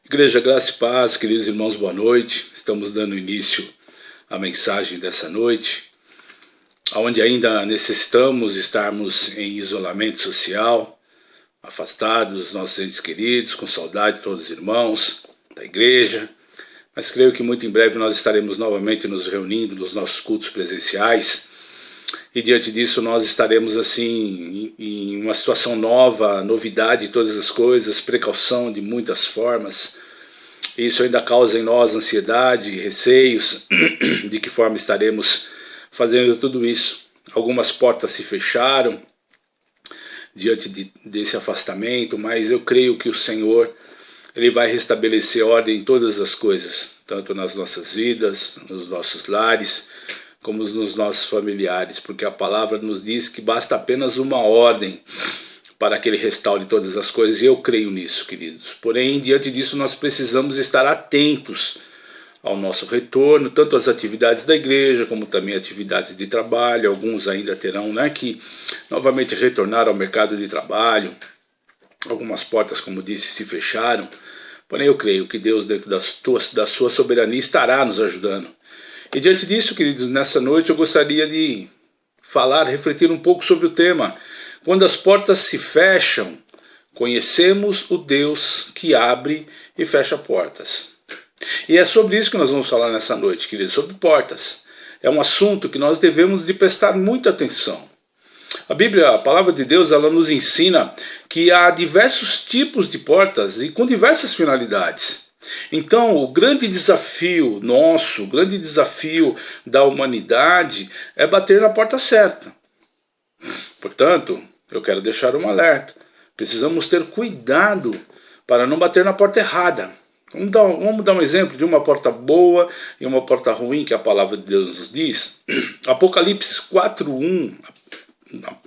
Igreja, graça e paz, queridos irmãos, boa noite. Estamos dando início à mensagem dessa noite, onde ainda necessitamos estarmos em isolamento social, afastados dos nossos entes queridos, com saudade de todos os irmãos da igreja, mas creio que muito em breve nós estaremos novamente nos reunindo nos nossos cultos presenciais, e diante disso nós estaremos assim em uma situação nova, novidade de todas as coisas, precaução de muitas formas. Isso ainda causa em nós ansiedade, receios de que forma estaremos fazendo tudo isso. Algumas portas se fecharam diante desse afastamento, mas eu creio que o Senhor Ele vai restabelecer ordem em todas as coisas, tanto nas nossas vidas, nos nossos lares, como nos nossos familiares, porque a palavra nos diz que basta apenas uma ordem para que Ele restaure todas as coisas, e eu creio nisso, queridos. Porém, diante disso, nós precisamos estar atentos ao nosso retorno, tanto às atividades da igreja, como também atividades de trabalho. Alguns ainda terão que novamente retornar ao mercado de trabalho. Algumas portas, como disse, se fecharam. Porém, eu creio que Deus, dentro da sua soberania, estará nos ajudando. E diante disso, queridos, nessa noite eu gostaria de refletir um pouco sobre o tema. Quando as portas se fecham, conhecemos o Deus que abre e fecha portas. E é sobre isso que nós vamos falar nessa noite, queridos, sobre portas. É um assunto que nós devemos de prestar muita atenção. A Bíblia, a palavra de Deus, ela nos ensina que há diversos tipos de portas e com diversas finalidades. Então, o grande desafio nosso, o grande desafio da humanidade é bater na porta certa. Portanto, eu quero deixar um alerta. Precisamos ter cuidado para não bater na porta errada. Vamos dar um exemplo de uma porta boa e uma porta ruim que a palavra de Deus nos diz. Apocalipse 4:1,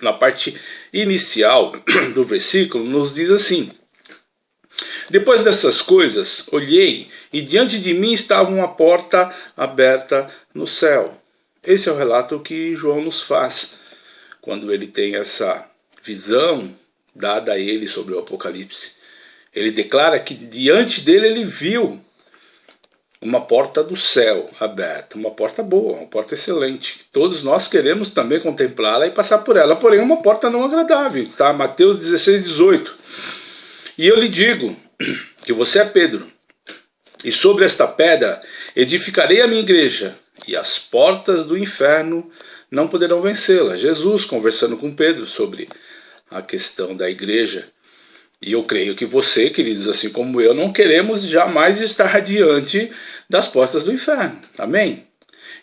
na parte inicial do versículo, nos diz assim: depois dessas coisas, olhei e diante de mim estava uma porta aberta no céu. Esse é o relato que João nos faz quando ele tem essa visão dada a ele sobre o Apocalipse. Ele declara que diante dele ele viu uma porta do céu aberta, uma porta boa, uma porta excelente. Todos nós queremos também contemplá-la e passar por ela, porém uma porta não agradável. Está? Mateus 16:18. E eu lhe digo que você é Pedro, e sobre esta pedra edificarei a minha igreja, e as portas do inferno não poderão vencê-la. Jesus conversando com Pedro sobre a questão da igreja. E eu creio que você, queridos, assim como eu, não queremos jamais estar diante das portas do inferno. Amém?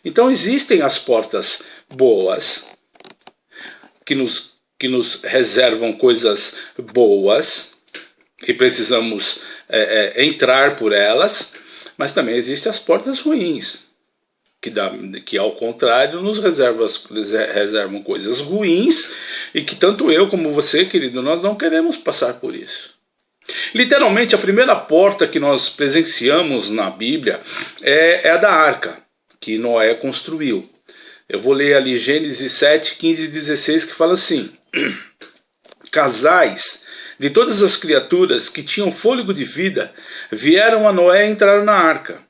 Então existem as portas boas, que nos reservam coisas boas, e precisamos entrar por elas, mas também existem as portas ruins, que ao contrário nos reservam coisas ruins, e que tanto eu como você, querido, nós não queremos passar por isso. Literalmente, a primeira porta que nós presenciamos na Bíblia é a da arca, que Noé construiu. Eu vou ler ali Gênesis 7, 15 e 16, que fala assim: casais de todas as criaturas que tinham fôlego de vida vieram a Noé e entraram na arca.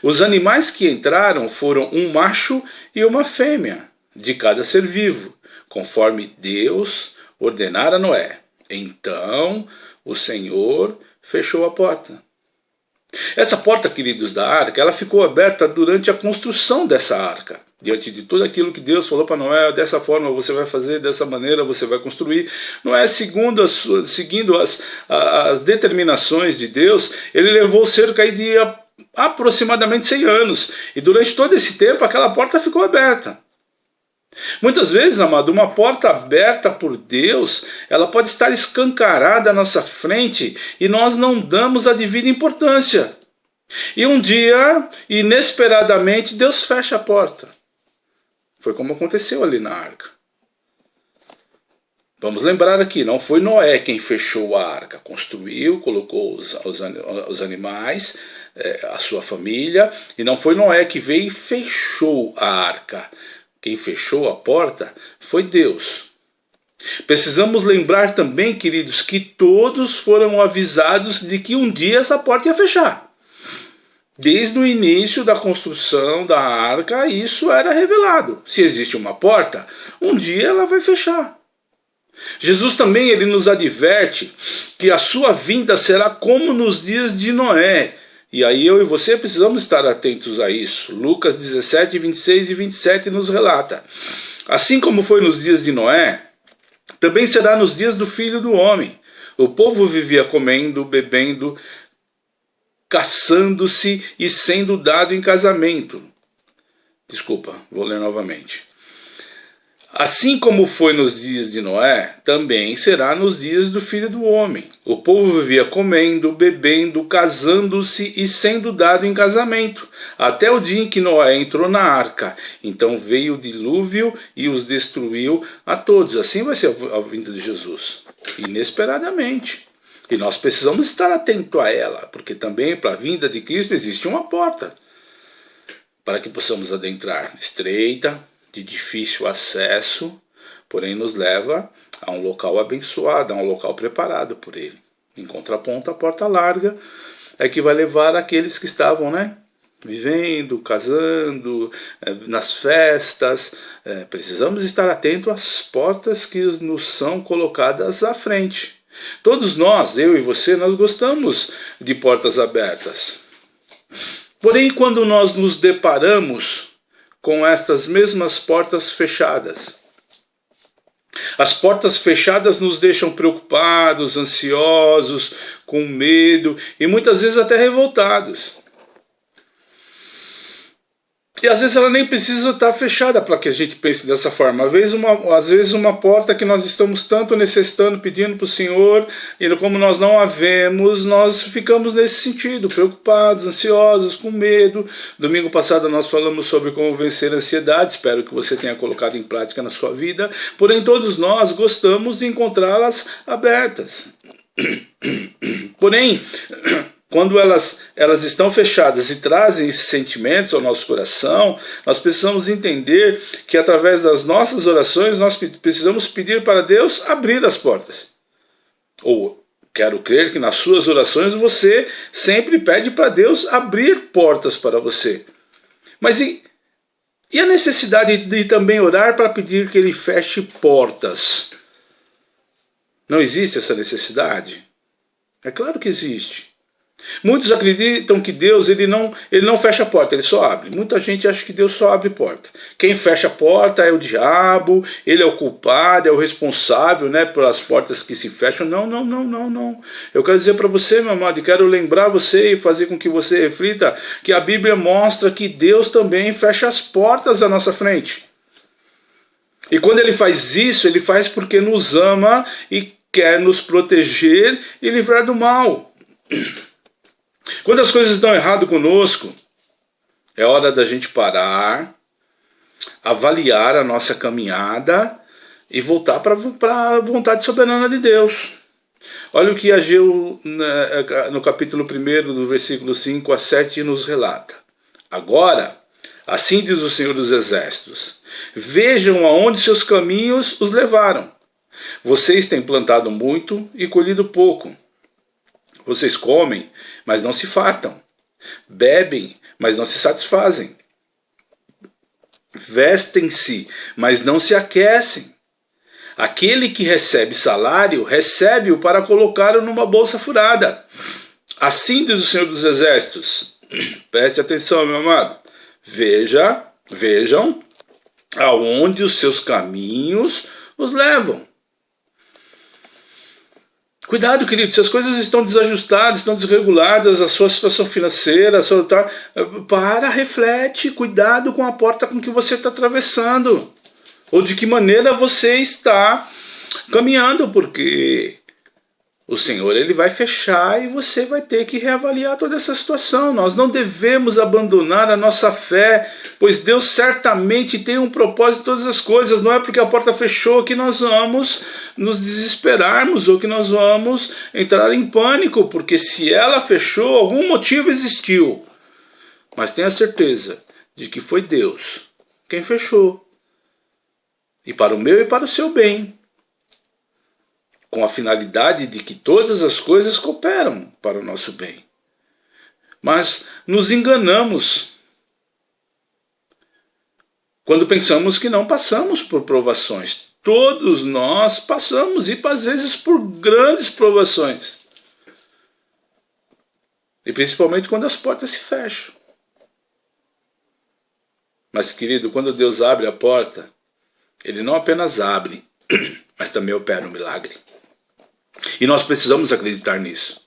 Os animais que entraram foram um macho e uma fêmea de cada ser vivo, conforme Deus ordenara a Noé. Então o Senhor fechou a porta. Essa porta, queridos, da arca, ela ficou aberta durante a construção dessa arca. Diante de tudo aquilo que Deus falou para Noé, dessa forma você vai fazer, dessa maneira você vai construir. Noé, seguindo as determinações de Deus, ele levou cerca de aproximadamente 100 anos. E durante todo esse tempo aquela porta ficou aberta. Muitas vezes, amado, uma porta aberta por Deus, ela pode estar escancarada à nossa frente e nós não damos a devida importância. E um dia, inesperadamente, Deus fecha a porta. Foi como aconteceu ali na arca. Vamos lembrar aqui, não foi Noé quem fechou a arca. Construiu, colocou os animais, a sua família, e não foi Noé que veio e fechou a arca. Quem fechou a porta foi Deus. Precisamos lembrar também, queridos, que todos foram avisados de que um dia essa porta ia fechar. Desde o início da construção da arca, isso era revelado. Se existe uma porta, um dia ela vai fechar. Jesus também ele nos adverte que a sua vinda será como nos dias de Noé. E aí eu e você precisamos estar atentos a isso. Lucas 17, 26 e 27 nos relata. Assim como foi nos dias de Noé, também será nos dias do Filho do Homem. O povo vivia comendo, bebendo, caçando-se e sendo dado em casamento. Desculpa, vou ler novamente. Assim como foi nos dias de Noé, também será nos dias do Filho do Homem. O povo vivia comendo, bebendo, casando-se e sendo dado em casamento, até o dia em que Noé entrou na arca. Então veio o dilúvio e os destruiu a todos. Assim vai ser a vinda de Jesus, inesperadamente. E nós precisamos estar atentos a ela, porque também para a vinda de Cristo existe uma porta para que possamos adentrar, estreita, de difícil acesso, porém nos leva a um local abençoado, a um local preparado por ele. Em contraponto, a porta larga é que vai levar aqueles que estavam, vivendo, casando, nas festas. Precisamos estar atentos às portas que nos são colocadas à frente. Todos nós, eu e você, nós gostamos de portas abertas. Porém, quando nós nos deparamos com estas mesmas portas fechadas, as portas fechadas nos deixam preocupados, ansiosos, com medo e muitas vezes até revoltados. E às vezes ela nem precisa estar fechada para que a gente pense dessa forma. Às vezes uma porta que nós estamos tanto necessitando, pedindo para o Senhor, e como nós não a vemos, nós ficamos nesse sentido, preocupados, ansiosos, com medo. Domingo passado nós falamos sobre como vencer a ansiedade, espero que você tenha colocado em prática na sua vida. Porém, todos nós gostamos de encontrá-las abertas. Porém, quando elas estão fechadas e trazem esses sentimentos ao nosso coração, nós precisamos entender que através das nossas orações nós precisamos pedir para Deus abrir as portas. Ou quero crer que nas suas orações você sempre pede para Deus abrir portas para você. Mas e a necessidade de também orar para pedir que Ele feche portas? Não existe essa necessidade? É claro que existe. Muitos acreditam que Deus ele não fecha a porta, ele só abre. Muita gente acha que Deus só abre porta. Quem fecha a porta é o diabo, ele é o culpado, é o responsável, pelas portas que se fecham. Não. Eu quero dizer para você, meu amado, e quero lembrar você e fazer com que você reflita que a Bíblia mostra que Deus também fecha as portas à nossa frente. E quando ele faz isso, ele faz porque nos ama e quer nos proteger e livrar do mal. Quando as coisas dão errado conosco, é hora da gente parar, avaliar a nossa caminhada e voltar para a vontade soberana de Deus. Olha o que Ageu, no capítulo 1, do versículo 5 a 7, nos relata. Agora, assim diz o Senhor dos Exércitos, vejam aonde seus caminhos os levaram. Vocês têm plantado muito e colhido pouco. Vocês comem, mas não se fartam. Bebem, mas não se satisfazem. Vestem-se, mas não se aquecem. Aquele que recebe salário, recebe-o para colocá-lo numa bolsa furada. Assim diz o Senhor dos Exércitos. Preste atenção, meu amado. Vejam aonde os seus caminhos os levam. Cuidado, querido, se as coisas estão desajustadas, estão desreguladas, a sua situação financeira, reflete, cuidado com a porta com que você está atravessando. Ou de que maneira você está caminhando, porque o Senhor ele vai fechar e você vai ter que reavaliar toda essa situação. Nós não devemos abandonar a nossa fé, pois Deus certamente tem um propósito em todas as coisas. Não é porque a porta fechou que nós vamos nos desesperarmos ou que nós vamos entrar em pânico, porque se ela fechou, algum motivo existiu. Mas tenha certeza de que foi Deus quem fechou. E para o meu e para o seu bem. com a finalidade de que todas as coisas cooperam para o nosso bem. Mas nos enganamos quando pensamos que não passamos por provações. Todos nós passamos, e às vezes por grandes provações. E principalmente quando as portas se fecham. Mas, querido, quando Deus abre a porta, Ele não apenas abre, mas também opera um milagre. E nós precisamos acreditar nisso.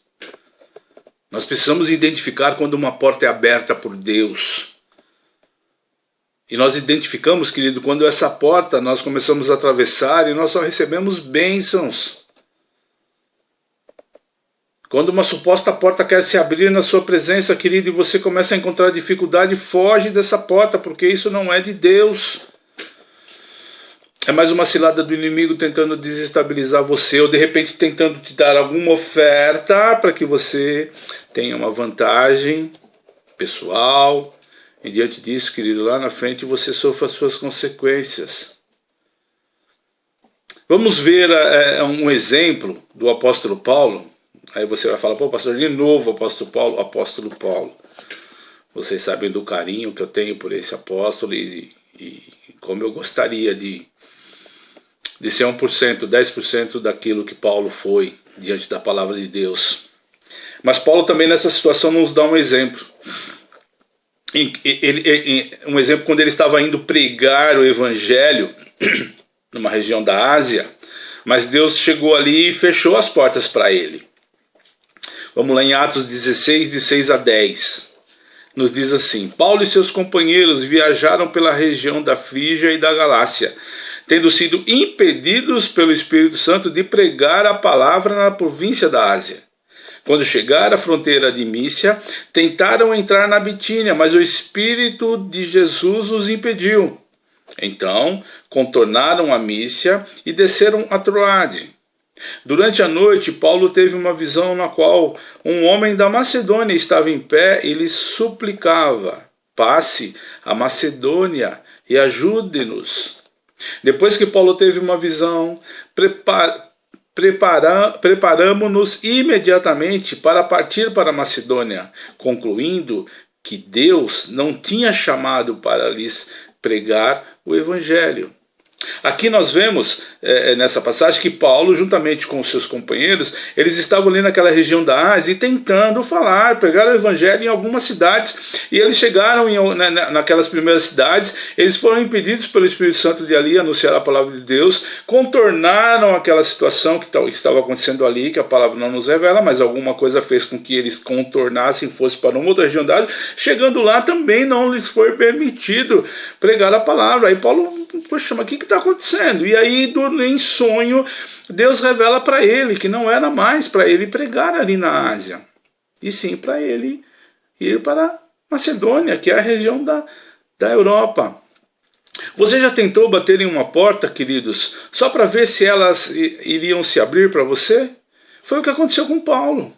Nós precisamos identificar quando uma porta é aberta por Deus. E nós identificamos, querido, quando essa porta nós começamos a atravessar e nós só recebemos bênçãos. Quando uma suposta porta quer se abrir na sua presença, querido, e você começa a encontrar dificuldade, foge dessa porta, porque isso não é de Deus. É mais uma cilada do inimigo tentando desestabilizar você, ou de repente tentando te dar alguma oferta para que você tenha uma vantagem pessoal. E diante disso, querido, lá na frente você sofre as suas consequências. Vamos ver um exemplo do apóstolo Paulo. Aí você vai falar, pô, pastor, de novo apóstolo Paulo. Apóstolo Paulo. Vocês sabem do carinho que eu tenho por esse apóstolo e como eu gostaria de ser 1%, 10% daquilo que Paulo foi diante da palavra de Deus. Mas Paulo também nessa situação nos dá um exemplo. Um exemplo quando ele estava indo pregar o evangelho numa região da Ásia, mas Deus chegou ali e fechou as portas para ele. Vamos lá em Atos 16, de 6 a 10. Nos diz assim: Paulo e seus companheiros viajaram pela região da Frígia e da Galácia, tendo sido impedidos pelo Espírito Santo de pregar a palavra na província da Ásia. Quando chegaram à fronteira de Mísia, tentaram entrar na Bitínia, mas o Espírito de Jesus os impediu. Então, contornaram a Mísia e desceram a Troade. Durante a noite, Paulo teve uma visão na qual um homem da Macedônia estava em pé e lhe suplicava: passe a Macedônia e ajude-nos. Depois que Paulo teve uma visão, preparamo-nos imediatamente para partir para a Macedônia, concluindo que Deus não tinha chamado para lhes pregar o Evangelho. Aqui nós vemos, nessa passagem, que Paulo, juntamente com os seus companheiros, eles estavam ali naquela região da Ásia e tentando pregar o evangelho em algumas cidades, e eles chegaram naquelas primeiras cidades, eles foram impedidos pelo Espírito Santo de ali anunciar a palavra de Deus, contornaram aquela situação que estava acontecendo ali, que a palavra não nos revela, mas alguma coisa fez com que eles contornassem, fossem para uma outra região da Ásia. Chegando lá também não lhes foi permitido pregar a palavra. Aí Paulo, poxa, mas o que está acontecendo? E aí, em sonho, Deus revela para ele que não era mais para ele pregar ali na Ásia, e sim para ele ir para Macedônia, que é a região da Europa. Você já tentou bater em uma porta, queridos, só para ver se elas iriam se abrir para você? Foi o que aconteceu com Paulo.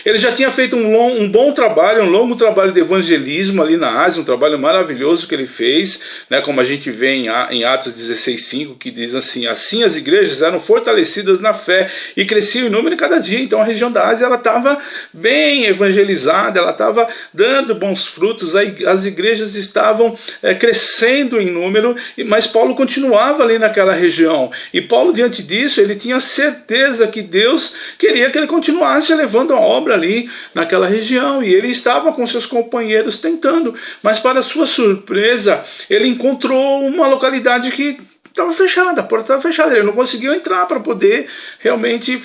Ele já tinha feito um bom trabalho, um longo trabalho de evangelismo ali na Ásia, um trabalho maravilhoso que ele fez, né, como a gente vê em Atos 16:5, que diz assim: assim as igrejas eram fortalecidas na fé e cresciam em número cada dia. Então a região da Ásia estava bem evangelizada, ela estava dando bons frutos, as igrejas estavam crescendo em número, mas Paulo continuava ali naquela região. E Paulo, diante disso, ele tinha certeza que Deus queria que ele continuasse levando a obra ali naquela região, e ele estava com seus companheiros tentando, mas para sua surpresa ele encontrou uma localidade que estava fechada, a porta estava fechada, ele não conseguiu entrar para poder realmente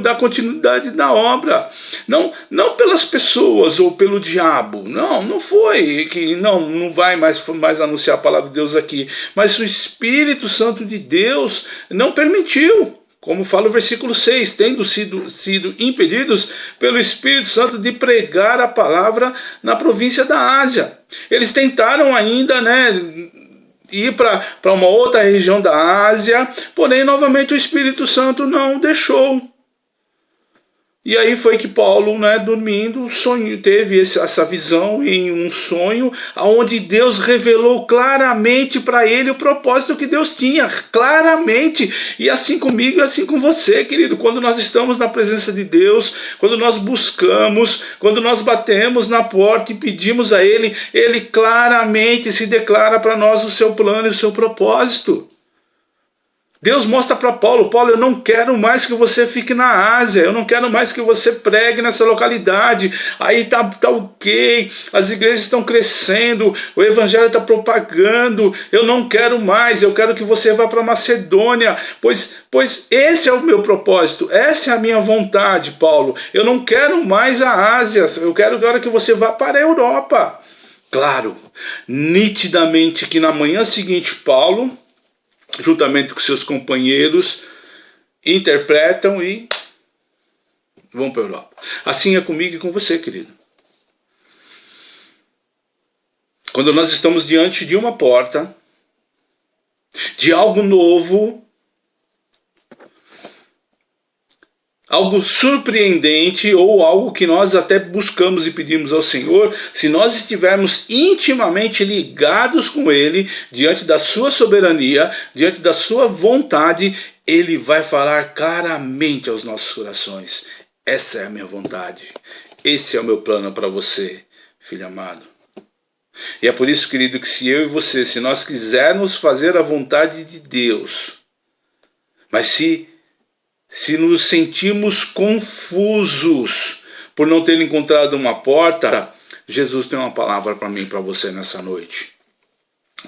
dar continuidade na obra. Não pelas pessoas ou pelo diabo, não foi que não vai mais anunciar a palavra de Deus aqui, mas o Espírito Santo de Deus não permitiu. Como fala o versículo 6, tendo sido impedidos pelo Espírito Santo de pregar a palavra na província da Ásia. Eles tentaram ainda, ir para uma outra região da Ásia, porém novamente o Espírito Santo não deixou. E aí foi que Paulo, dormindo, teve essa visão em um sonho, onde Deus revelou claramente para ele o propósito que Deus tinha, claramente. E assim comigo e assim com você, querido. Quando nós estamos na presença de Deus, quando nós buscamos, quando nós batemos na porta e pedimos a Ele, Ele claramente se declara para nós o seu plano e o seu propósito. Deus mostra para Paulo: Paulo, eu não quero mais que você fique na Ásia, eu não quero mais que você pregue nessa localidade. Aí tá ok, as igrejas estão crescendo, o evangelho está propagando, eu não quero mais, eu quero que você vá para Macedônia, pois esse é o meu propósito, essa é a minha vontade, Paulo. Eu não quero mais a Ásia, eu quero agora que você vá para a Europa. Claro, nitidamente que na manhã seguinte Paulo, juntamente com seus companheiros, interpretam e vão para a Europa. Assim é comigo e com você, querido. Quando nós estamos diante de uma porta, de algo novo, algo surpreendente ou algo que nós até buscamos e pedimos ao Senhor, se nós estivermos intimamente ligados com Ele, diante da sua soberania, diante da sua vontade, Ele vai falar claramente aos nossos corações: essa é a minha vontade, esse é o meu plano para você, filho amado. E é por isso, querido, que se eu e você, se nós quisermos fazer a vontade de Deus, mas se nos sentimos confusos por não ter encontrado uma porta, Jesus tem uma palavra para mim e para você nessa noite.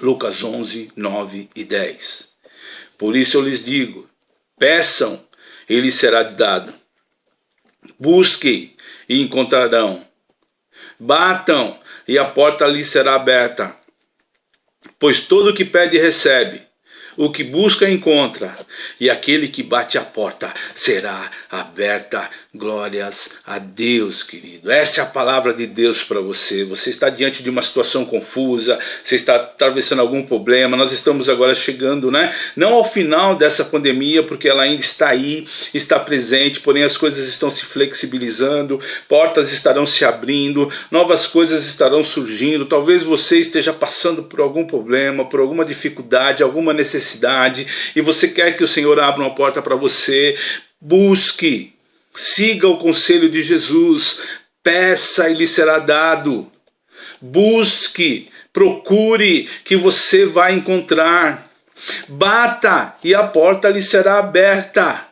Lucas 11, 9 e 10. Por isso eu lhes digo: peçam e lhes será dado. Busquem e encontrarão. Batam e a porta lhes será aberta. Pois todo o que pede recebe. O que busca encontra, e aquele que bate a porta será aberta. Glórias a Deus, querido. Essa é a palavra de Deus para você. Você está diante de uma situação confusa, você está atravessando algum problema. Nós estamos agora chegando, não ao final dessa pandemia, porque ela ainda está aí, está presente, porém as coisas estão se flexibilizando, portas estarão se abrindo, novas coisas estarão surgindo. Talvez você esteja passando por algum problema, por alguma dificuldade, alguma necessidade, e você quer que o Senhor abra uma porta para você. Busque, siga o conselho de Jesus, peça e lhe será dado. Busque, procure, que você vai encontrar. Bata e a porta lhe será aberta.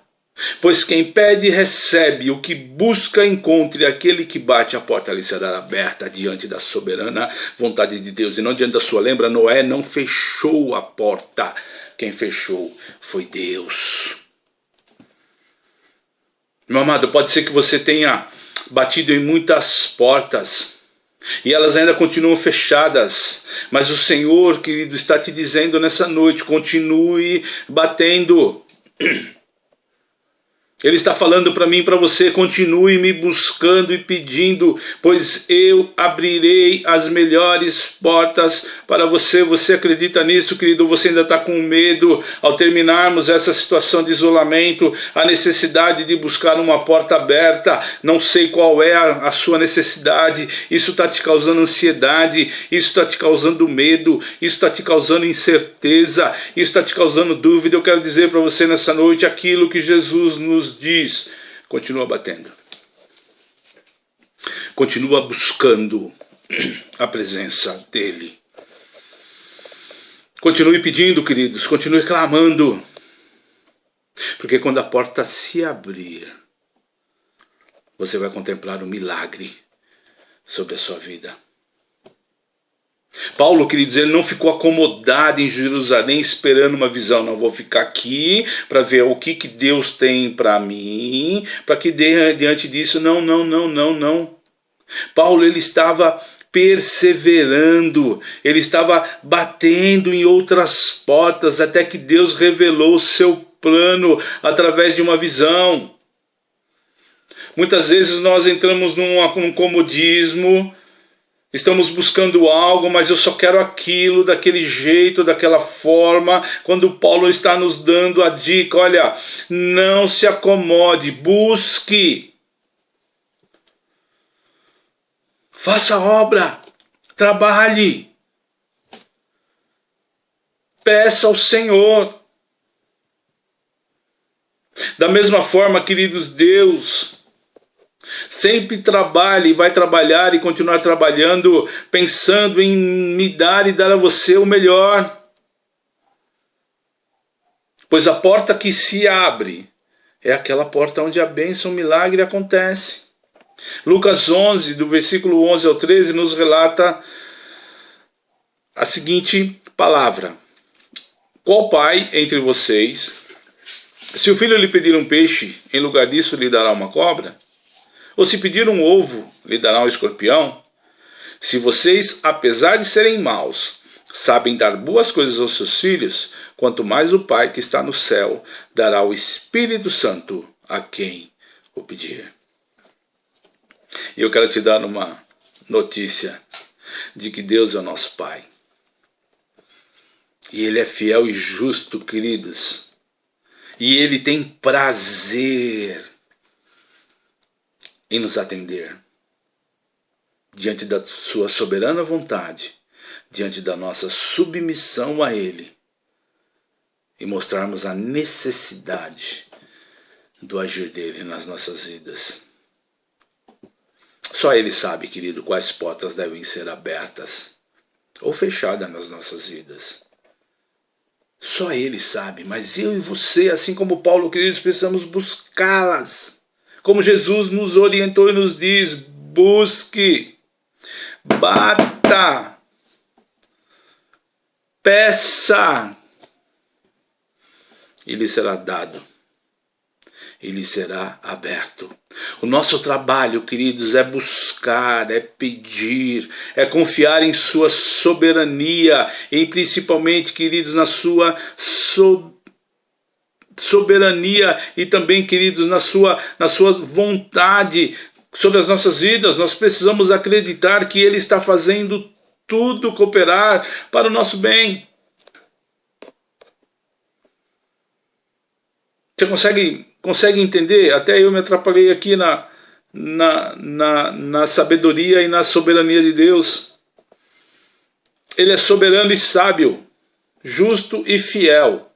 Pois quem pede recebe, o que busca encontra, e aquele que bate a porta lhe será aberta, diante da soberana vontade de Deus e não diante da sua. Lembra, Noé não fechou a porta, quem fechou foi Deus. Meu amado, pode ser que você tenha batido em muitas portas e elas ainda continuam fechadas, mas o Senhor, querido, está te dizendo nessa noite: continue batendo. Ele está falando para mim e para você: continue me buscando e pedindo, pois eu abrirei as melhores portas para você. Você acredita nisso, querido? Você ainda está com medo ao terminarmos essa situação de isolamento, a necessidade de buscar uma porta aberta? Não sei qual é a sua necessidade. Isso está te causando ansiedade, isso está te causando medo, isso está te causando incerteza, isso está te causando dúvida. Eu quero dizer para você nessa noite aquilo que Jesus nos diz: continua batendo, continua buscando a presença dele, continue pedindo, queridos, continue clamando, porque quando a porta se abrir, você vai contemplar um milagre sobre a sua vida. Paulo, queridos, ele não ficou acomodado em Jerusalém esperando uma visão. Não, vou ficar aqui para ver o que Deus tem para mim, para que diante disso. Não. Paulo, ele estava perseverando, ele estava batendo em outras portas até que Deus revelou o seu plano através de uma visão. Muitas vezes nós entramos num comodismo. Estamos buscando algo, mas eu só quero aquilo, daquele jeito, daquela forma. Quando Paulo está nos dando a dica: olha, não se acomode, busque. Faça a obra, trabalhe, peça ao Senhor. Da mesma forma, queridos, Deus sempre trabalha e vai trabalhar e continuar trabalhando, pensando em me dar e dar a você o melhor. Pois a porta que se abre é aquela porta onde a bênção, o milagre acontece. Lucas 11, do versículo 11 ao 13, nos relata a seguinte palavra: qual pai entre vocês, se o filho lhe pedir um peixe, em lugar disso lhe dará uma cobra? Ou se pedir um ovo, lhe dará um escorpião? Se vocês, apesar de serem maus, sabem dar boas coisas aos seus filhos, quanto mais o Pai que está no céu dará o Espírito Santo a quem o pedir. E eu quero te dar uma notícia de que Deus é o nosso Pai. E Ele é fiel e justo, queridos. E Ele tem prazer em nos atender. Diante da sua soberana vontade, diante da nossa submissão a Ele, e mostrarmos a necessidade do agir dele nas nossas vidas. Só Ele sabe, querido, quais portas devem ser abertas ou fechadas nas nossas vidas. Só Ele sabe, mas eu e você, assim como Paulo, queridos, precisamos buscá-las. Como Jesus nos orientou e nos diz: busque, bata, peça, e lhe será dado, e lhe será aberto. O nosso trabalho, queridos, é buscar, é pedir, é confiar em sua soberania, e principalmente, queridos, na sua soberania e também, queridos, na sua vontade sobre as nossas vidas. Nós precisamos acreditar que Ele está fazendo tudo cooperar para o nosso bem. Você consegue entender? Até eu me atrapalhei aqui na sabedoria e na soberania de Deus. Ele é soberano e sábio, justo e fiel,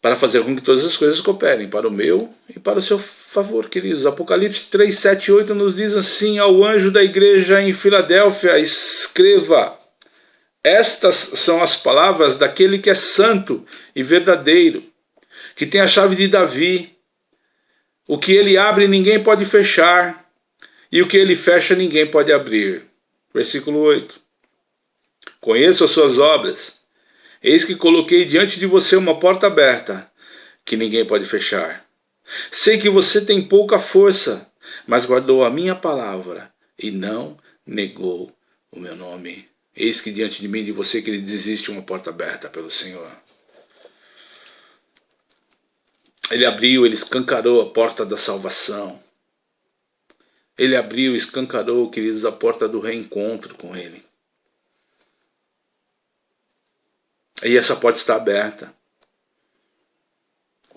para fazer com que todas as coisas cooperem para o meu e para o seu favor, queridos. Apocalipse 3, 7 e 8 nos diz assim: ao anjo da igreja em Filadélfia escreva: estas são as palavras daquele que é santo e verdadeiro, que tem a chave de Davi. O que ele abre ninguém pode fechar, e o que ele fecha ninguém pode abrir. Versículo 8. Conheço as suas obras. Eis que coloquei diante de você uma porta aberta, que ninguém pode fechar. Sei que você tem pouca força, mas guardou a minha palavra e não negou o meu nome. Eis que diante de mim e de você, que ele existe uma porta aberta pelo Senhor. Ele abriu, ele escancarou a porta da salvação. Ele abriu, escancarou, queridos, a porta do reencontro com Ele. E essa porta está aberta.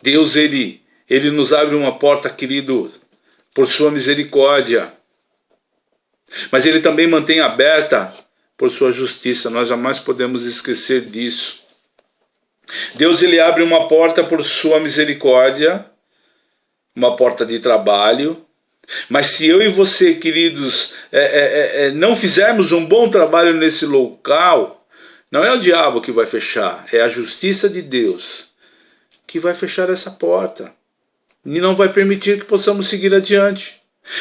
Deus, Ele nos abre uma porta, querido, por sua misericórdia. Mas Ele também mantém aberta por sua justiça. Nós jamais podemos esquecer disso. Deus, Ele abre uma porta por sua misericórdia, uma porta de trabalho. Mas se eu e você, queridos, não fizermos um bom trabalho nesse local, não é o diabo que vai fechar, é a justiça de Deus que vai fechar essa porta e não vai permitir que possamos seguir adiante.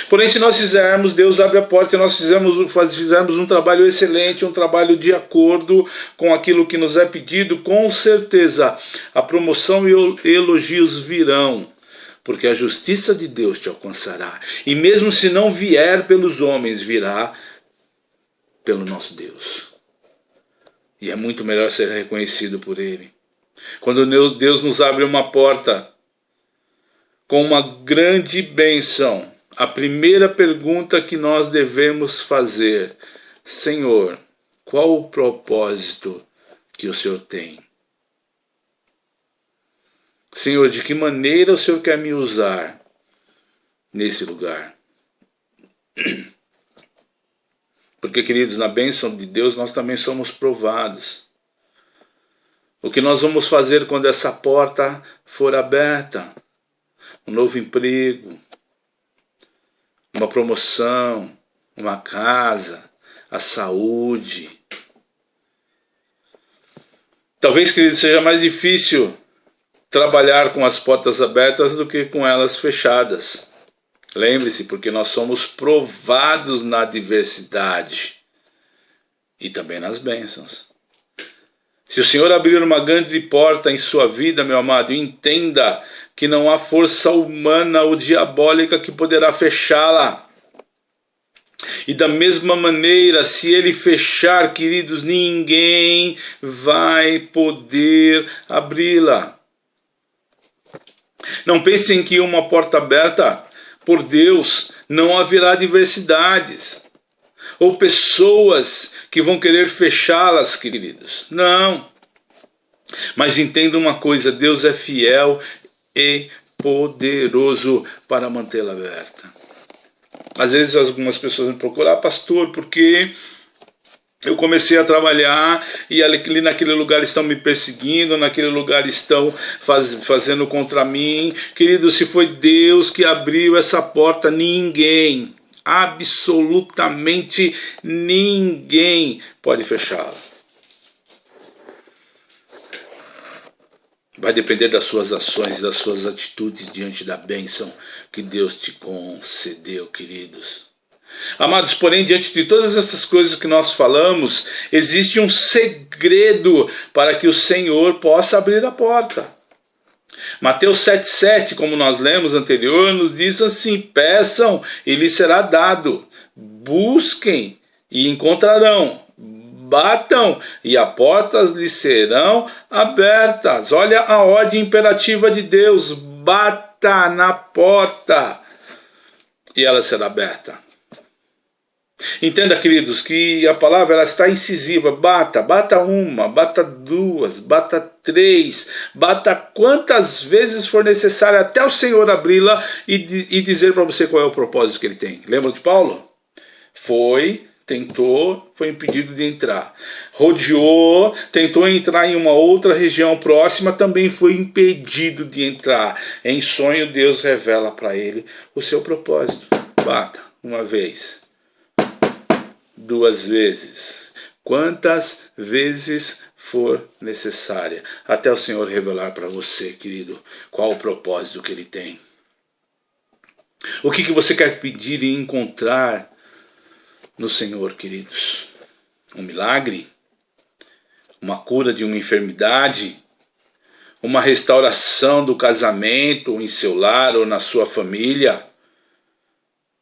Porém, se nós fizermos, Deus abre a porta e nós fizermos um trabalho excelente, um trabalho de acordo com aquilo que nos é pedido, com certeza a promoção e elogios virão, porque a justiça de Deus te alcançará. E mesmo se não vier pelos homens, virá pelo nosso Deus. E é muito melhor ser reconhecido por Ele. Quando Deus nos abre uma porta com uma grande bênção, a primeira pergunta que nós devemos fazer: Senhor, qual o propósito que o Senhor tem? Senhor, de que maneira o Senhor quer me usar nesse lugar? Porque, queridos, na bênção de Deus nós também somos provados. O que nós vamos fazer quando essa porta for aberta? Um novo emprego, uma promoção, uma casa, a saúde. Talvez, queridos, seja mais difícil trabalhar com as portas abertas do que com elas fechadas. Lembre-se, porque nós somos provados na adversidade e também nas bênçãos. Se o Senhor abrir uma grande porta em sua vida, meu amado, entenda que não há força humana ou diabólica que poderá fechá-la. E da mesma maneira, se ele fechar, queridos, ninguém vai poder abri-la. Não pensem que uma porta aberta por Deus não haverá adversidades ou pessoas que vão querer fechá-las, queridos. Não. Mas entenda uma coisa, Deus é fiel e poderoso para mantê-la aberta. Às vezes algumas pessoas me procuram, pastor, porque eu comecei a trabalhar e ali naquele lugar estão me perseguindo, naquele lugar estão fazendo contra mim. Querido, se foi Deus que abriu essa porta, ninguém, absolutamente ninguém pode fechá-la. Vai depender das suas ações e das suas atitudes diante da bênção que Deus te concedeu, queridos. Amados, porém, diante de todas essas coisas que nós falamos, existe um segredo para que o Senhor possa abrir a porta. Mateus 7,7, como nós lemos anterior, nos diz assim: peçam e lhes será dado, busquem e encontrarão, batam e as portas lhes serão abertas. Olha a ordem imperativa de Deus: bata na porta e ela será aberta. Entenda, queridos, que a palavra ela está incisiva. Bata uma, bata duas, bata três, bata quantas vezes for necessário até o Senhor abri-la e dizer para você qual é o propósito que ele tem. Lembra de Paulo? Tentou, foi impedido de entrar. Rodeou, tentou entrar em uma outra região próxima, também foi impedido de entrar. Em sonho, Deus revela para ele o seu propósito. Bata uma vez, duas vezes, quantas vezes for necessária, até o Senhor revelar para você, querido, qual o propósito que ele tem. O que você quer pedir e encontrar no Senhor, queridos? Um milagre? Uma cura de uma enfermidade? Uma restauração do casamento em seu lar ou na sua família?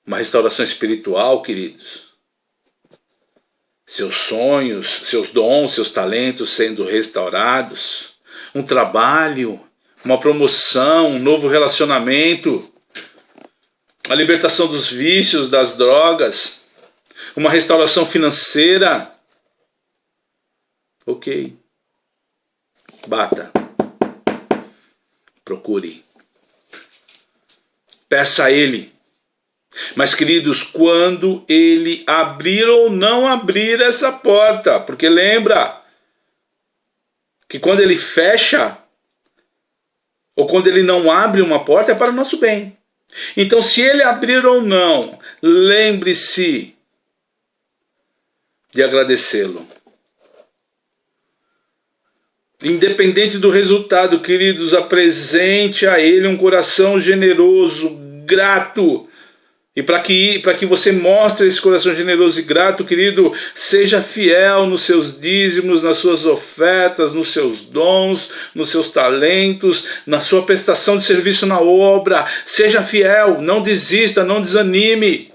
Uma restauração espiritual, queridos? Seus sonhos, seus dons, seus talentos sendo restaurados? Um trabalho? Uma promoção? Um novo relacionamento? A libertação dos vícios, das drogas? Uma restauração financeira? Ok. Bata. Procure. Peça a Ele. Mas, queridos, quando Ele abrir ou não abrir essa porta, porque lembra que quando Ele fecha, ou quando Ele não abre uma porta, é para o nosso bem. Então, se Ele abrir ou não, lembre-se de agradecê-lo. Independente do resultado, queridos, apresente a Ele um coração generoso, grato. E para que você mostre esse coração generoso e grato, querido, seja fiel nos seus dízimos, nas suas ofertas, nos seus dons, nos seus talentos, na sua prestação de serviço na obra. Seja fiel, não desista, não desanime.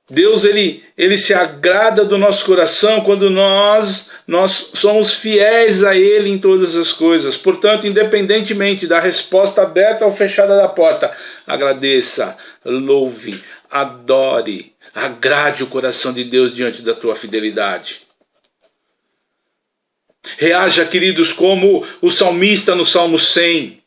Deus ele se agrada do nosso coração quando nós somos fiéis a Ele em todas as coisas. Portanto, independentemente da resposta aberta ou fechada da porta, agradeça, louve, adore, agrade o coração de Deus diante da tua fidelidade. Reaja, queridos, como o salmista no Salmo 100.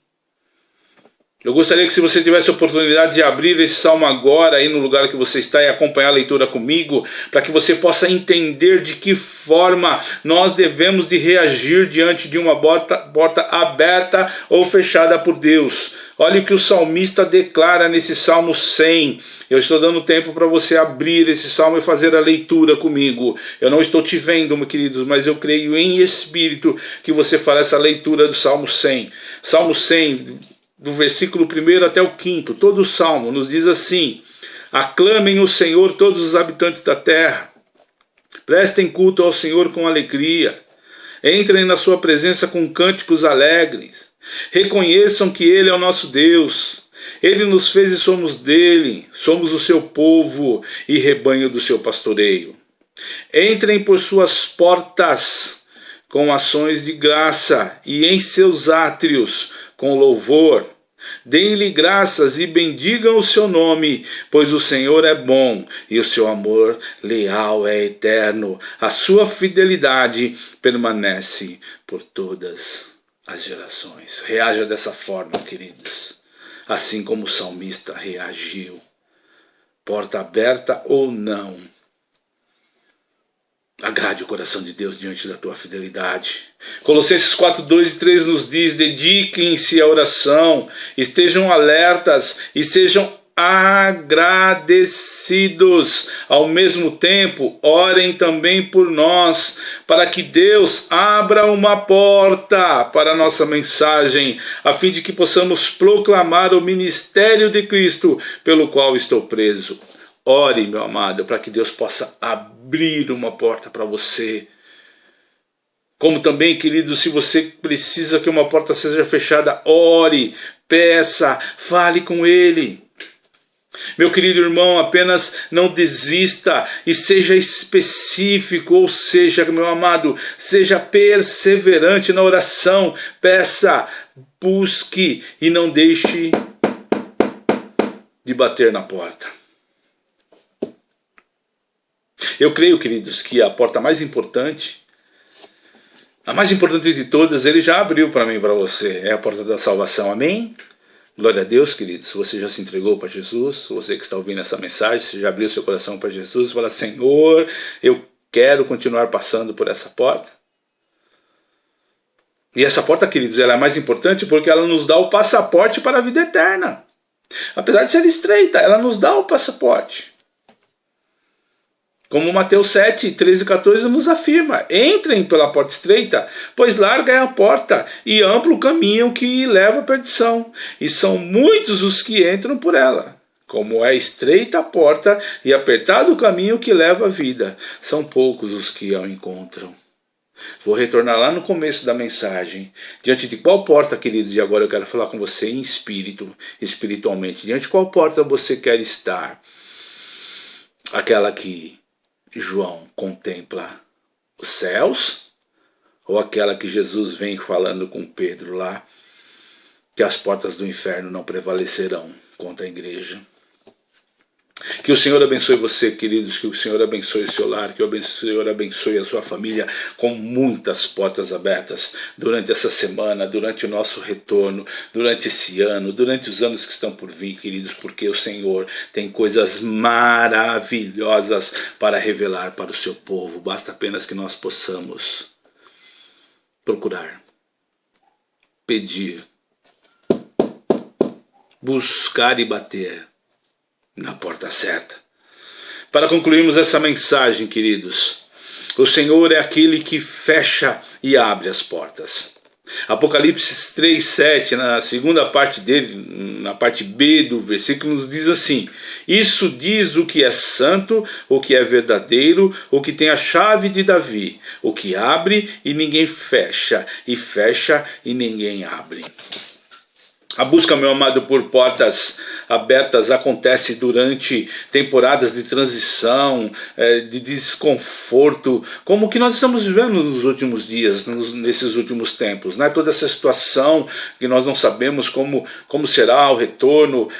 Eu gostaria que, se você tivesse a oportunidade de abrir esse salmo agora aí no lugar que você está e acompanhar a leitura comigo, para que você possa entender de que forma nós devemos de reagir diante de uma porta aberta ou fechada por Deus. Olha o que o salmista declara nesse Salmo 100. Eu estou dando tempo para você abrir esse salmo e fazer a leitura comigo. Eu não estou te vendo, meus queridos, mas eu creio em espírito que você fará essa leitura do Salmo 100. Salmo 100, do versículo 1 até o 5º, todo o salmo nos diz assim: aclamem o Senhor todos os habitantes da terra, prestem culto ao Senhor com alegria, entrem na sua presença com cânticos alegres, reconheçam que Ele é o nosso Deus, Ele nos fez e somos dele, somos o seu povo e rebanho do seu pastoreio. Entrem por suas portas com ações de graça e em seus átrios com louvor. Deem-lhe graças e bendigam o seu nome, pois o Senhor é bom e o seu amor leal é eterno. A sua fidelidade permanece por todas as gerações. Reaja dessa forma, queridos, assim como o salmista reagiu. Porta aberta ou não, agrade o coração de Deus diante da tua fidelidade. Colossenses 4, 2 e 3 nos diz: dediquem-se à oração, estejam alertas e sejam agradecidos. Ao mesmo tempo, orem também por nós, para que Deus abra uma porta para a nossa mensagem, a fim de que possamos proclamar o ministério de Cristo, pelo qual estou preso. Ore, meu amado, para que Deus possa abrir uma porta para você. Como também, querido, se você precisa que uma porta seja fechada, ore, peça, fale com Ele. Meu querido irmão, apenas não desista e seja específico, ou seja, meu amado, seja perseverante na oração. Peça, busque e não deixe de bater na porta. Eu creio, queridos, que a porta mais importante, a mais importante de todas, Ele já abriu para mim e para você. É a porta da salvação, amém? Glória a Deus, queridos. Você já se entregou para Jesus? Você que está ouvindo essa mensagem, você já abriu seu coração para Jesus? Fala: Senhor, eu quero continuar passando por essa porta. E essa porta, queridos, ela é mais importante porque ela nos dá o passaporte para a vida eterna. Apesar de ser estreita, ela nos dá o passaporte. Como Mateus 7, 13 e 14 nos afirma: entrem pela porta estreita, pois larga é a porta e amplo o caminho que leva à perdição, e são muitos os que entram por ela. Como é estreita a porta e apertado o caminho que leva à vida, são poucos os que a encontram. Vou retornar lá no começo da mensagem. Diante de qual porta, queridos, e agora eu quero falar com você em espírito, espiritualmente, diante de qual porta você quer estar? Aquela que João contempla os céus, ou aquela que Jesus vem falando com Pedro lá, que as portas do inferno não prevalecerão contra a igreja? Que o Senhor abençoe você, queridos, que o Senhor abençoe o seu lar, que o Senhor abençoe a sua família com muitas portas abertas durante essa semana, durante o nosso retorno, durante esse ano, durante os anos que estão por vir, queridos, porque o Senhor tem coisas maravilhosas para revelar para o seu povo. Basta apenas que nós possamos procurar, pedir, buscar e bater na porta certa. Para concluirmos essa mensagem, queridos, o Senhor é aquele que fecha e abre as portas. Apocalipse 3:7, na segunda parte dele, na parte B do versículo, nos diz assim: isso diz o que é santo, o que é verdadeiro, o que tem a chave de Davi, o que abre e ninguém fecha, e fecha e ninguém abre. A busca, meu amado, por portas abertas acontece durante temporadas de transição, de desconforto, como o que nós estamos vivendo nos últimos dias, nesses últimos tempos, né? Toda essa situação que nós não sabemos como será o retorno,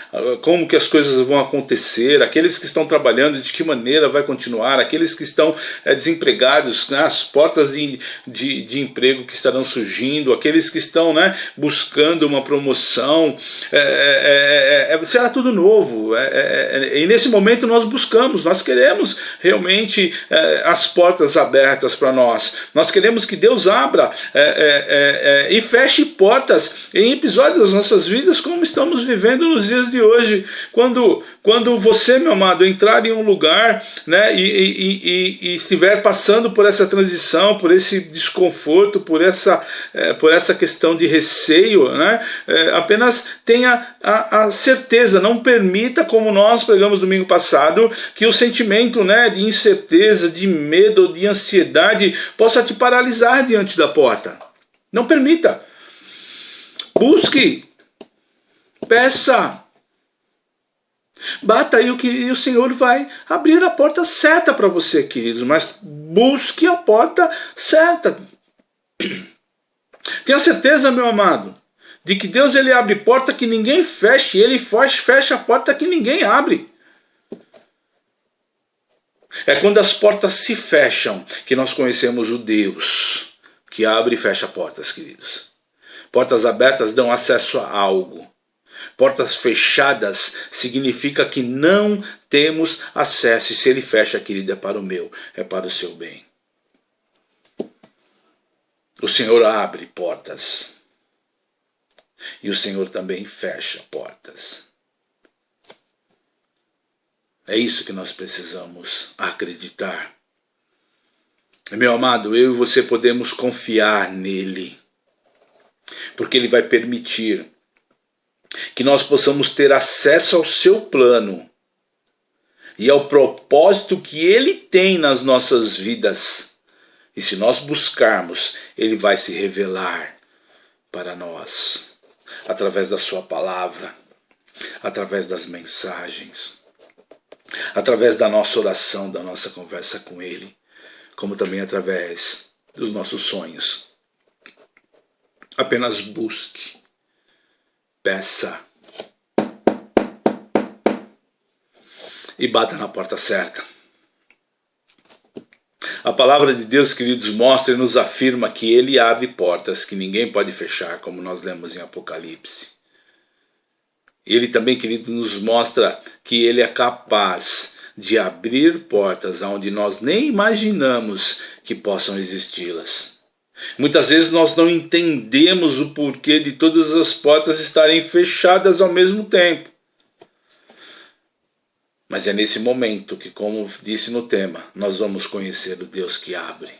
como que as coisas vão acontecer, aqueles que estão trabalhando, de que maneira vai continuar, aqueles que estão desempregados, né? As portas de emprego que estarão surgindo, aqueles que estão, né, buscando uma promoção, proteção, será tudo novo. E nesse momento nós buscamos, nós queremos realmente as portas abertas para nós. Nós queremos que Deus abra e feche portas em episódios das nossas vidas, como estamos vivendo nos dias de hoje. Quando você, meu amado, entrar em um lugar, né, e estiver passando por essa transição, por esse desconforto, por essa questão de receio, né, apenas tenha a certeza, não permita, como nós pregamos domingo passado, que o sentimento, né, de incerteza, de medo, de ansiedade possa te paralisar diante da porta. Não permita. Busque, peça, bata aí e o Senhor vai abrir a porta certa para você, queridos, mas busque a porta certa. Tenha certeza, meu amado, de que Deus, ele abre porta que ninguém feche, ele fecha a porta que ninguém abre. É quando as portas se fecham que nós conhecemos o Deus que abre e fecha portas, queridos. Portas abertas dão acesso a algo. Portas fechadas significa que não temos acesso. E se ele fecha, querido, é para o meu, é para o seu bem. O Senhor abre portas. E o Senhor também fecha portas. É isso que nós precisamos acreditar. Meu amado, eu e você podemos confiar nele. Porque ele vai permitir que nós possamos ter acesso ao seu plano e ao propósito que ele tem nas nossas vidas. E se nós buscarmos, ele vai se revelar para nós, através da sua palavra, através das mensagens, através da nossa oração, da nossa conversa com ele, como também através dos nossos sonhos. Apenas busque, peça e bata na porta certa. A palavra de Deus, queridos, mostra e nos afirma que ele abre portas que ninguém pode fechar, como nós lemos em Apocalipse. Ele também, querido, nos mostra que ele é capaz de abrir portas onde nós nem imaginamos que possam existi-las. Muitas vezes nós não entendemos o porquê de todas as portas estarem fechadas ao mesmo tempo. Mas é nesse momento que, como disse no tema, nós vamos conhecer o Deus que abre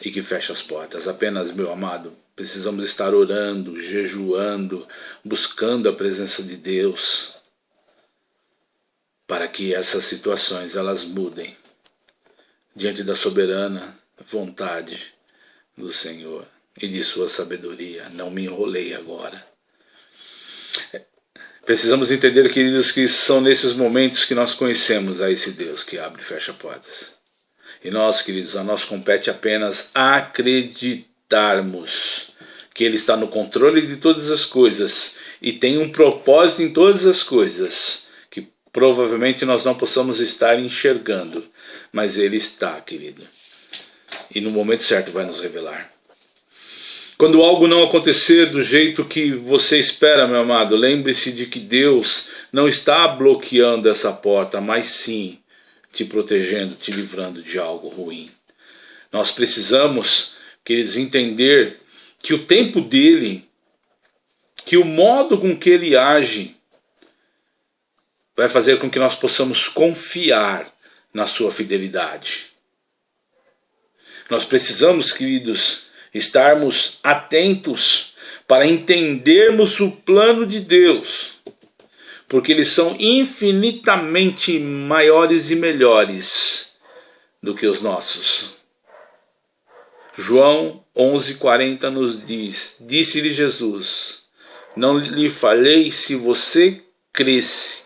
e que fecha as portas. Apenas, meu amado, precisamos estar orando, jejuando, buscando a presença de Deus, para que essas situações elas mudem diante da soberana vontade do Senhor e de sua sabedoria. Não me enrolei agora. Precisamos entender, queridos, que são nesses momentos que nós conhecemos a esse Deus que abre e fecha portas. E nós, queridos, a nós compete apenas acreditarmos que ele está no controle de todas as coisas e tem um propósito em todas as coisas que provavelmente nós não possamos estar enxergando, mas ele está, querido, e no momento certo vai nos revelar. Quando algo não acontecer do jeito que você espera, meu amado, lembre-se de que Deus não está bloqueando essa porta, mas sim te protegendo, te livrando de algo ruim. Nós precisamos, queridos, entender que o tempo dele, que o modo com que ele age, vai fazer com que nós possamos confiar na sua fidelidade. Nós precisamos, queridos, estarmos atentos para entendermos o plano de Deus, porque eles são infinitamente maiores e melhores do que os nossos. João 11:40 nos diz: disse-lhe Jesus, não lhe falei, se você cresce,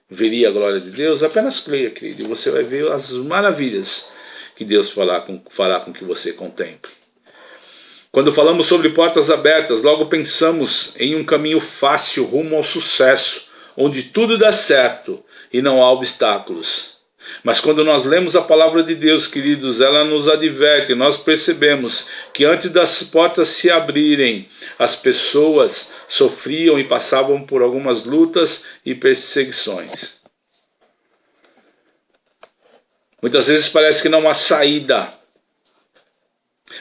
veria a glória de Deus? Apenas creia, querido, e você vai ver as maravilhas que Deus fará com que você contemple. Quando falamos sobre portas abertas, logo pensamos em um caminho fácil rumo ao sucesso, onde tudo dá certo e não há obstáculos. Mas quando nós lemos a palavra de Deus, queridos, ela nos adverte, nós percebemos que antes das portas se abrirem, as pessoas sofriam e passavam por algumas lutas e perseguições. Muitas vezes parece que não há saída.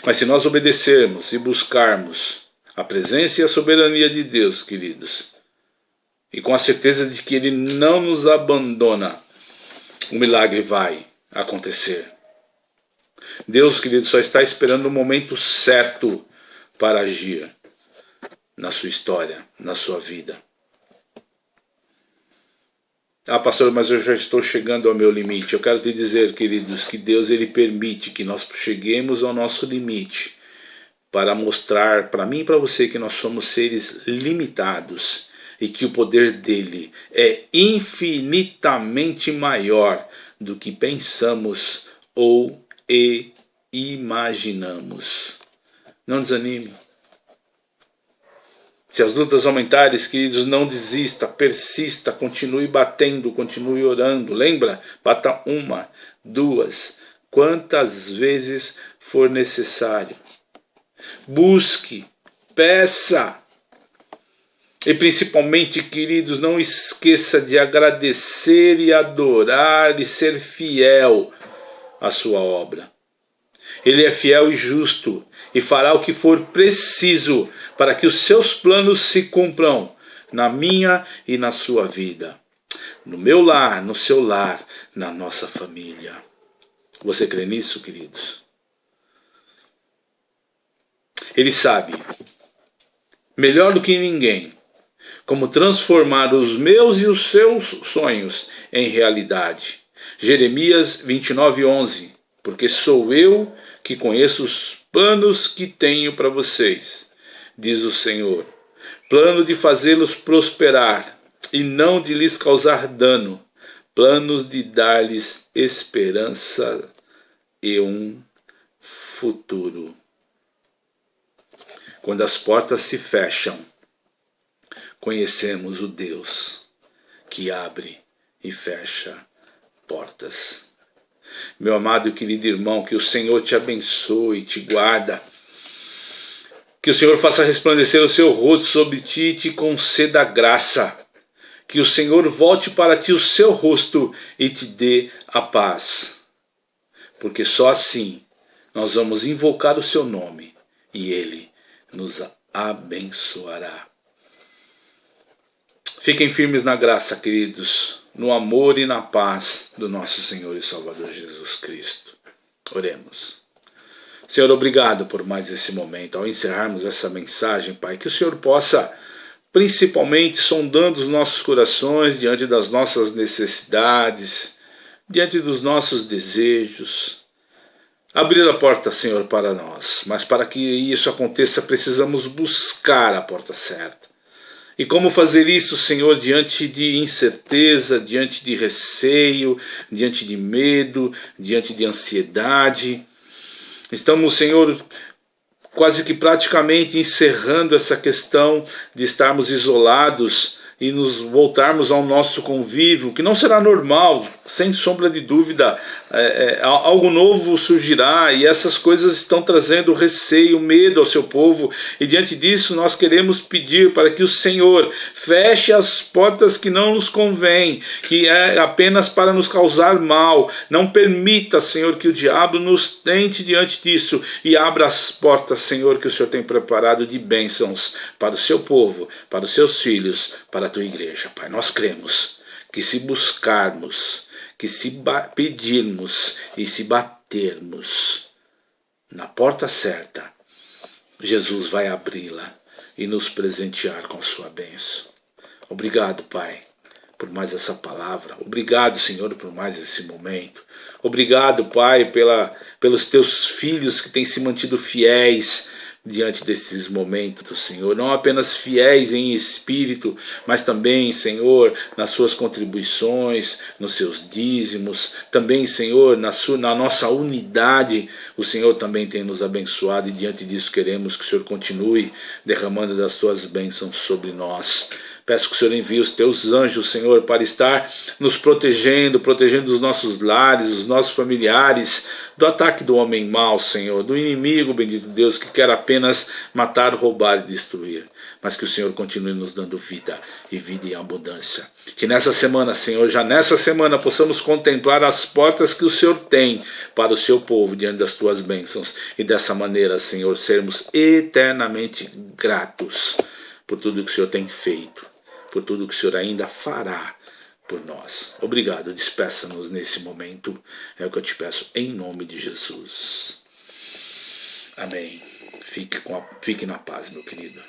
Mas se nós obedecermos e buscarmos a presença e a soberania de Deus, queridos, e com a certeza de que Ele não nos abandona, o milagre vai acontecer. Deus, queridos, só está esperando o momento certo para agir na sua história, na sua vida. Ah, pastor, mas eu já estou chegando ao meu limite. Eu quero te dizer, queridos, que Deus ele permite que nós cheguemos ao nosso limite para mostrar para mim e para você que nós somos seres limitados e que o poder dele é infinitamente maior do que pensamos ou imaginamos. Não desanime. Se as lutas aumentarem, queridos, não desista, persista, continue batendo, continue orando. Lembra? Bata 1, 2, quantas vezes for necessário. Busque, peça. E principalmente, queridos, não esqueça de agradecer e adorar e ser fiel à sua obra. Ele é fiel e justo e fará o que for preciso para que os seus planos se cumpram na minha e na sua vida, no meu lar, no seu lar, na nossa família. Você crê nisso, queridos? Ele sabe, melhor do que ninguém, como transformar os meus e os seus sonhos em realidade. Jeremias 29:11. Porque sou eu que conheço os planos que tenho para vocês, diz o Senhor. Plano de fazê-los prosperar e não de lhes causar dano. Planos de dar-lhes esperança e um futuro. Quando as portas se fecham, conhecemos o Deus que abre e fecha portas. Meu amado e querido irmão, que o Senhor te abençoe e te guarda. Que o Senhor faça resplandecer o seu rosto sobre ti e te conceda graça. Que o Senhor volte para ti o seu rosto e te dê a paz. Porque só assim nós vamos invocar o seu nome e Ele nos abençoará. Fiquem firmes na graça, queridos, no amor e na paz do nosso Senhor e Salvador Jesus Cristo. Oremos. Senhor, obrigado por mais esse momento. Ao encerrarmos essa mensagem, Pai, que o Senhor possa, principalmente sondando os nossos corações diante das nossas necessidades, diante dos nossos desejos, abrir a porta, Senhor, para nós. Mas para que isso aconteça, precisamos buscar a porta certa. E como fazer isso, Senhor, diante de incerteza, diante de receio, diante de medo, diante de ansiedade. Estamos, Senhor, quase que praticamente encerrando essa questão de estarmos isolados e nos voltarmos ao nosso convívio, que não será normal, sem sombra de dúvida, algo novo surgirá e essas coisas estão trazendo receio, medo ao seu povo, e diante disso nós queremos pedir para que o Senhor feche as portas que não nos convém, que é apenas para nos causar mal. Não permita, Senhor, que o diabo nos tente diante disso e abra as portas, Senhor, que o Senhor tem preparado de bênçãos para o seu povo, para os seus filhos, para a tua igreja, Pai. Nós cremos que se buscarmos, que se pedirmos e se batermos na porta certa, Jesus vai abri-la e nos presentear com a sua bênção. Obrigado, Pai, por mais essa palavra. Obrigado, Senhor, por mais esse momento. Obrigado, Pai, pelos teus filhos que têm se mantido fiéis diante desses momentos, Senhor, não apenas fiéis em espírito, mas também, Senhor, nas suas contribuições, nos seus dízimos, também, Senhor, na nossa unidade, o Senhor também tem nos abençoado e diante disso queremos que o Senhor continue derramando das suas bênçãos sobre nós. Peço que o Senhor envie os teus anjos, Senhor, para estar nos protegendo os nossos lares, os nossos familiares, do ataque do homem mau, Senhor, do inimigo, bendito Deus, que quer apenas matar, roubar e destruir. Mas que o Senhor continue nos dando vida, e vida em abundância. Que nessa semana, Senhor, já nessa semana, possamos contemplar as portas que o Senhor tem para o seu povo, diante das tuas bênçãos. E dessa maneira, Senhor, sermos eternamente gratos por tudo que o Senhor tem feito, por tudo que o Senhor ainda fará por nós. Obrigado, despeça-nos nesse momento, é o que eu te peço em nome de Jesus. Amém. Fique na paz, meu querido.